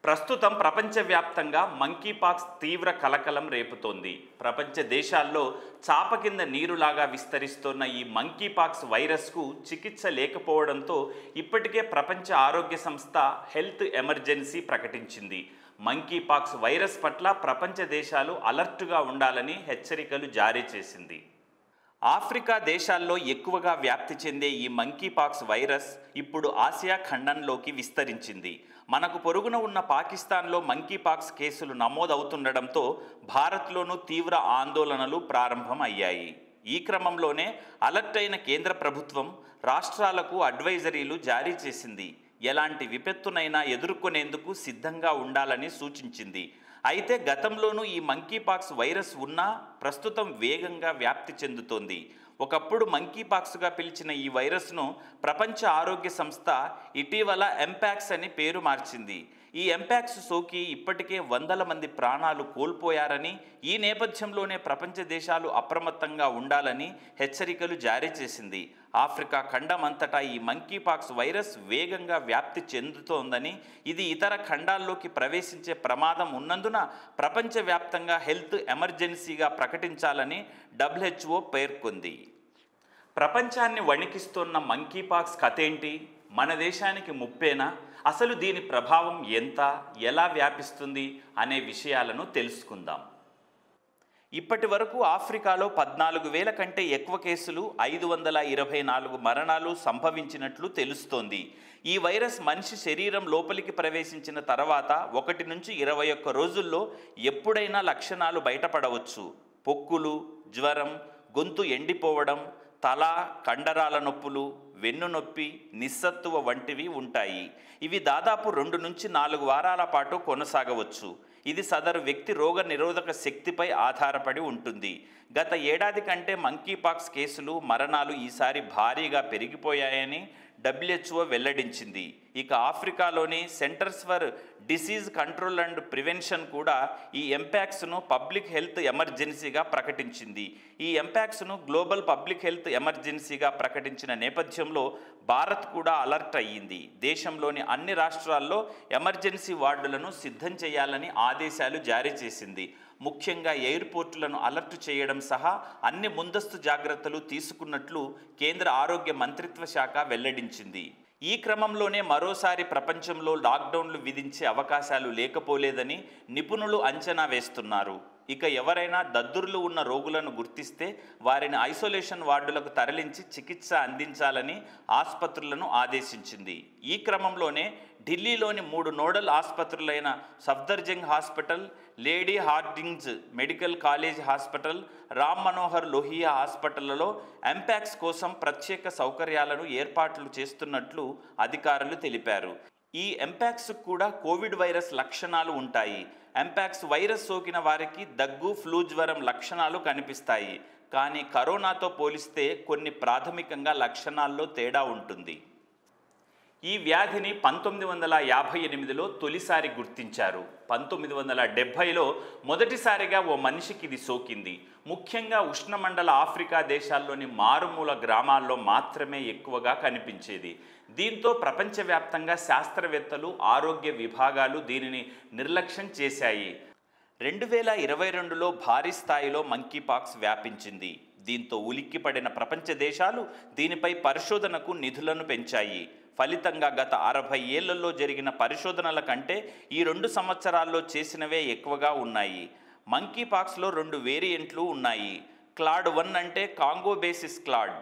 ప్రస్తుతం ప్రపంచవ్యాప్తంగా మంకీపాక్స్ తీవ్ర కలకలం రేపుతోంది. ప్రపంచ దేశాల్లో చాప కింద నీరులాగా విస్తరిస్తోన్న ఈ మంకీపాక్స్ వైరస్కు చికిత్స లేకపోవడంతో ఇప్పటికే ప్రపంచ ఆరోగ్య సంస్థ హెల్త్ ఎమర్జెన్సీ ప్రకటించింది. మంకీపాక్స్ వైరస్ పట్ల ప్రపంచ దేశాలు అలర్టుగా ఉండాలని హెచ్చరికలు జారీ చేసింది. ఆఫ్రికా దేశాల్లో ఎక్కువగా వ్యాప్తి చెందే ఈ మంకీపాక్స్ వైరస్ ఇప్పుడు ఆసియా ఖండంలోకి విస్తరించింది. మనకు పొరుగున ఉన్న పాకిస్తాన్లో మంకీపాక్స్ కేసులు నమోదవుతుండడంతో భారత్లోనూ తీవ్ర ఆందోళనలు ప్రారంభం అయ్యాయి. ఈ క్రమంలోనే అలర్ట్ అయిన కేంద్ర ప్రభుత్వం రాష్ట్రాలకు అడ్వైజరీలు జారీ చేసింది. ఎలాంటి విపత్తునైనా ఎదుర్కొనేందుకు సిద్ధంగా ఉండాలని సూచించింది. అయితే గతంలోనూ ఈ మంకీపాక్స్ వైరస్ ఉన్నా ప్రస్తుతం వేగంగా వ్యాప్తి చెందుతోంది. ఒకప్పుడు మంకీపాక్స్గా పిలిచిన ఈ వైరస్ను ప్రపంచ ఆరోగ్య సంస్థ ఇటీవల ఎంపాక్స్ అని పేరు మార్చింది. ఈ ఎంపాక్స్ సోకి ఇప్పటికే వందల మంది ప్రాణాలు కోల్పోయారని, ఈ నేపథ్యంలోనే ప్రపంచ దేశాలు అప్రమత్తంగా ఉండాలని హెచ్చరికలు జారీ చేసింది. ఆఫ్రికా ఖండమంతటా ఈ మంకీపాక్స్ వైరస్ వేగంగా వ్యాప్తి చెందుతోందని, ఇది ఇతర ఖండాల్లోకి ప్రవేశించే ప్రమాదం ఉన్నందున ప్రపంచవ్యాప్తంగా హెల్త్ ఎమర్జెన్సీగా ప్రకటించాలని WHO పేర్కొంది. ప్రపంచాన్ని వణికిస్తున్న మంకీపాక్స్ కథేంటి? మన దేశానికి ముప్పేనా? అసలు దీని ప్రభావం ఎంత, ఎలా వ్యాపిస్తుంది అనే విషయాలను తెలుసుకుందాం. ఇప్పటి వరకు ఆఫ్రికాలో 14,000 కంటే ఎక్కువ కేసులు, 524 మరణాలు సంభవించినట్లు తెలుస్తోంది. ఈ వైరస్ మనిషి శరీరం లోపలికి ప్రవేశించిన తర్వాత 1 నుంచి 21 రోజుల్లో ఎప్పుడైనా లక్షణాలు బయటపడవచ్చు. పొక్కులు, జ్వరం, గొంతు ఎండిపోవడం, తల, కండరాల నొప్పులు, వెన్ను నొప్పి, నిస్సత్తువ వంటివి ఉంటాయి. ఇవి దాదాపు 2 నుంచి 4 వారాల పాటు కొనసాగవచ్చు. ఇది సదరు వ్యక్తి రోగ నిరోధక శక్తిపై ఆధారపడి ఉంటుంది. గత ఏడాది కంటే మంకీపాక్స్ కేసులు, మరణాలు ఈసారి భారీగా పెరిగిపోయాయని WHO వెల్లడించింది. ఇక ఆఫ్రికాలోని centres for disease control and prevention కూడా ఈ ఎంపాక్స్ను పబ్లిక్ హెల్త్ ఎమర్జెన్సీగా ప్రకటించింది. ఈ ఎంపాక్స్ను గ్లోబల్ పబ్లిక్ హెల్త్ ఎమర్జెన్సీగా ప్రకటించిన నేపథ్యంలో భారత్ కూడా అలర్ట్ అయ్యింది. దేశంలోని అన్ని రాష్ట్రాల్లో ఎమర్జెన్సీ వార్డులను సిద్ధం చేయాలని ఆదేశాలు జారీ చేసింది. ముఖ్యంగా ఎయిర్పోర్టులను అలర్ట్ చేయడం సహా అన్ని ముందస్తు జాగ్రత్తలు తీసుకున్నట్లు కేంద్ర ఆరోగ్య మంత్రిత్వ శాఖ వెల్లడించింది. ఈ క్రమంలోనే మరోసారి ప్రపంచంలో లాక్డౌన్లు విధించే అవకాశాలు లేకపోలేదని నిపుణులు అంచనా వేస్తున్నారు. ఇక ఎవరైనా దద్దుర్లు ఉన్న రోగులను గుర్తిస్తే వారిని ఐసోలేషన్ వార్డులకు తరలించి చికిత్స అందించాలని ఆసుపత్రులను ఆదేశించింది. ఈ క్రమంలోనే ఢిల్లీలోని 3 నోడల్ ఆసుపత్రులైన Safdarjung hospital, lady Hardinge's medical college hospital, Ram Manohar Lohia హాస్పిటళ్లలో ఎంపాక్స్ కోసం ప్రత్యేక సౌకర్యాలను ఏర్పాట్లు చేస్తున్నట్లు అధికారులు తెలిపారు. ఈ ఎంపాక్స్ కూడా కోవిడ్ వైరస్ లక్షణాలు ఉంటాయి. ఎంపాక్స్ వైరస్ సోకిన వారికి దగ్గు, ఫ్లూ జ్వరం లక్షణాలు కనిపిస్తాయి. కానీ కరోనాతో పోలిస్తే కొన్ని ప్రాథమికంగా లక్షణాల్లో తేడా ఉంటుంది. ఈ వ్యాధిని 1958లో తొలిసారి గుర్తించారు. 1970లో మొదటిసారిగా ఓ మనిషికి ఇది సోకింది. ముఖ్యంగా ఉష్ణమండల ఆఫ్రికా దేశాల్లోని మారుమూల గ్రామాల్లో మాత్రమే ఎక్కువగా కనిపించేది. దీంతో ప్రపంచవ్యాప్తంగా శాస్త్రవేత్తలు, ఆరోగ్య విభాగాలు దీనిని నిర్లక్ష్యం చేశాయి. 2022లో భారీ స్థాయిలో మంకీపాక్స్ వ్యాపించింది. దీంతో ఉలిక్కిపడిన ప్రపంచ దేశాలు దీనిపై పరిశోధనకు నిధులను పెంచాయి. ఫలితంగా గత 60 ఏళ్లలో జరిగిన పరిశోధనల కంటే ఈ 2 సంవత్సరాల్లో చేసినవే ఎక్కువగా ఉన్నాయి. మంకీపాక్స్లో 2 వేరియంట్లు ఉన్నాయి. క్లాడ్ 1 అంటే కాంగో బేసిస్ క్లాడ్,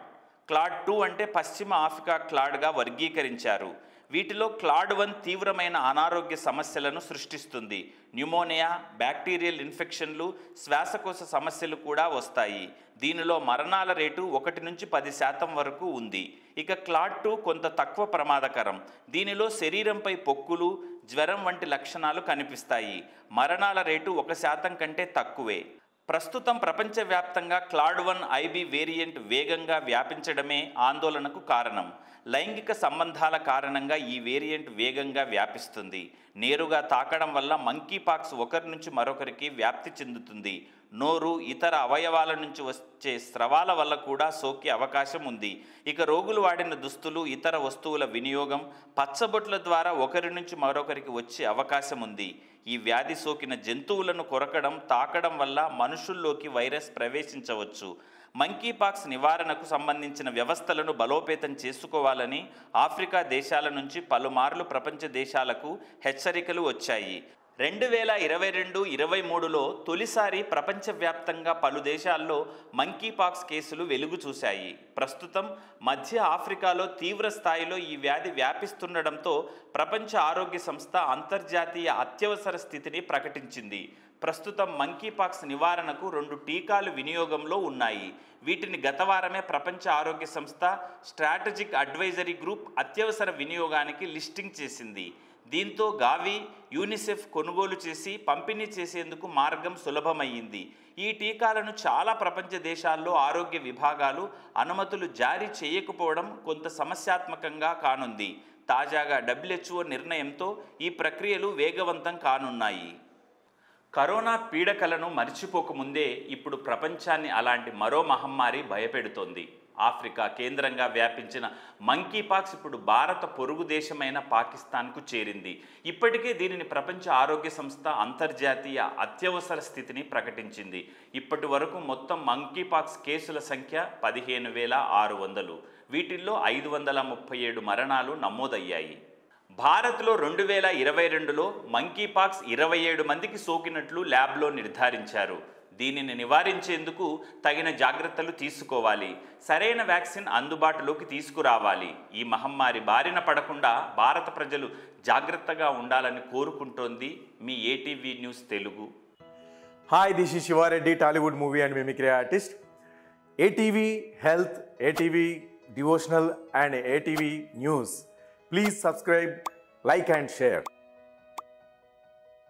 క్లాడ్ 2 అంటే పశ్చిమ ఆఫ్రికా క్లాడ్గా వర్గీకరించారు. వీటిలో క్లాడ్ 1 తీవ్రమైన అనారోగ్య సమస్యలను సృష్టిస్తుంది. న్యూమోనియా, బ్యాక్టీరియల్ ఇన్ఫెక్షన్లు, శ్వాసకోశ సమస్యలు కూడా వస్తాయి. దీనిలో మరణాల రేటు 1 నుంచి 10% వరకు ఉంది. ఇక క్లాడ్ 2 కొంత తక్కువ ప్రమాదకరం. దీనిలో శరీరంపై పొక్కులు, జ్వరం వంటి లక్షణాలు కనిపిస్తాయి. మరణాల రేటు 1% కంటే తక్కువే. ప్రస్తుతం ప్రపంచవ్యాప్తంగా క్లాడ్ 1 ఐబీ వేరియంట్ వేగంగా వ్యాపించడమే ఆందోళనకు కారణం. లైంగిక సంబంధాల కారణంగా ఈ వేరియంట్ వేగంగా వ్యాపిస్తుంది. నేరుగా తాకడం వల్ల మంకీపాక్స్ ఒకరి నుంచి మరొకరికి వ్యాప్తి చెందుతుంది. నోరు, ఇతర అవయవాల నుంచి వచ్చే స్రవాల వల్ల కూడా సోకే అవకాశం ఉంది. ఇక రోగులు వాడిన దుస్తులు, ఇతర వస్తువుల వినియోగం, పచ్చబొట్ల ద్వారా ఒకరి నుంచి మరొకరికి వచ్చే అవకాశం ఉంది. ఈ వ్యాధి సోకిన జంతువులను కొరకడం, తాకడం వల్ల మనుషుల్లోకి వైరస్ ప్రవేశించవచ్చు. మంకీపాక్స్ నివారణకు సంబంధించిన వ్యవస్థలను బలోపేతం చేసుకోవాలని ఆఫ్రికా దేశాల నుంచి పలుమార్లు ప్రపంచ దేశాలకు హెచ్చరికలు వచ్చాయి. 2022-23లో తొలిసారి ప్రపంచవ్యాప్తంగా పలు దేశాల్లో మంకీపాక్స్ కేసులు వెలుగు చూశాయి. ప్రస్తుతం మధ్య ఆఫ్రికాలో తీవ్ర స్థాయిలో ఈ వ్యాధి వ్యాపిస్తుండడంతో ప్రపంచ ఆరోగ్య సంస్థ అంతర్జాతీయ అత్యవసర స్థితిని ప్రకటించింది. ప్రస్తుతం మంకీపాక్స్ నివారణకు 2 టీకాలు వినియోగంలో ఉన్నాయి. వీటిని గత వారమే ప్రపంచ ఆరోగ్య సంస్థ స్ట్రాటజిక్ అడ్వైజరీ గ్రూప్ అత్యవసర వినియోగానికి లిస్టింగ్ చేసింది. దీంతో గావి, యూనిసెఫ్ కొనుగోలు చేసి పంపిణీ చేసేందుకు మార్గం సులభమయ్యింది. ఈ టీకాలను చాలా ప్రపంచ దేశాల్లో ఆరోగ్య విభాగాలు అనుమతులు జారీ చేయకపోవడం కొంత సమస్యాత్మకంగా కానుంది. తాజాగా WHO నిర్ణయంతో ఈ ప్రక్రియలు వేగవంతం కానున్నాయి. కరోనా పీడకలను మర్చిపోకముందే ఇప్పుడు ప్రపంచాన్ని అలాంటి మరో మహమ్మారి భయపెడుతోంది. ఆఫ్రికా కేంద్రంగా వ్యాపించిన మంకీపాక్స్ ఇప్పుడు భారత పొరుగు దేశమైన పాకిస్తాన్కు చేరింది. ఇప్పటికే దీనిని ప్రపంచ ఆరోగ్య సంస్థ అంతర్జాతీయ అత్యవసర స్థితిని ప్రకటించింది. ఇప్పటి వరకు మొత్తం మంకీపాక్స్ కేసుల సంఖ్య 15,600. వీటిల్లో 537 మరణాలు నమోదయ్యాయి. భారత్లో 2022లో మంకీపాక్స్ 27 మందికి సోకినట్లు ల్యాబ్లో నిర్ధారించారు. దీనిని నివారించేందుకు తగిన జాగ్రత్తలు తీసుకోవాలి. సరైన వ్యాక్సిన్ అందుబాటులోకి తీసుకురావాలి. ఈ మహమ్మారి బారిన పడకుండా భారత ప్రజలు జాగ్రత్తగా ఉండాలని కోరుకుంటోంది మీ ETV news Telugu. Hi, this is Shivareddy, Tollywood movie and mimicry artist. ETV health, ETV devotional and ETV news. Please subscribe, like and share.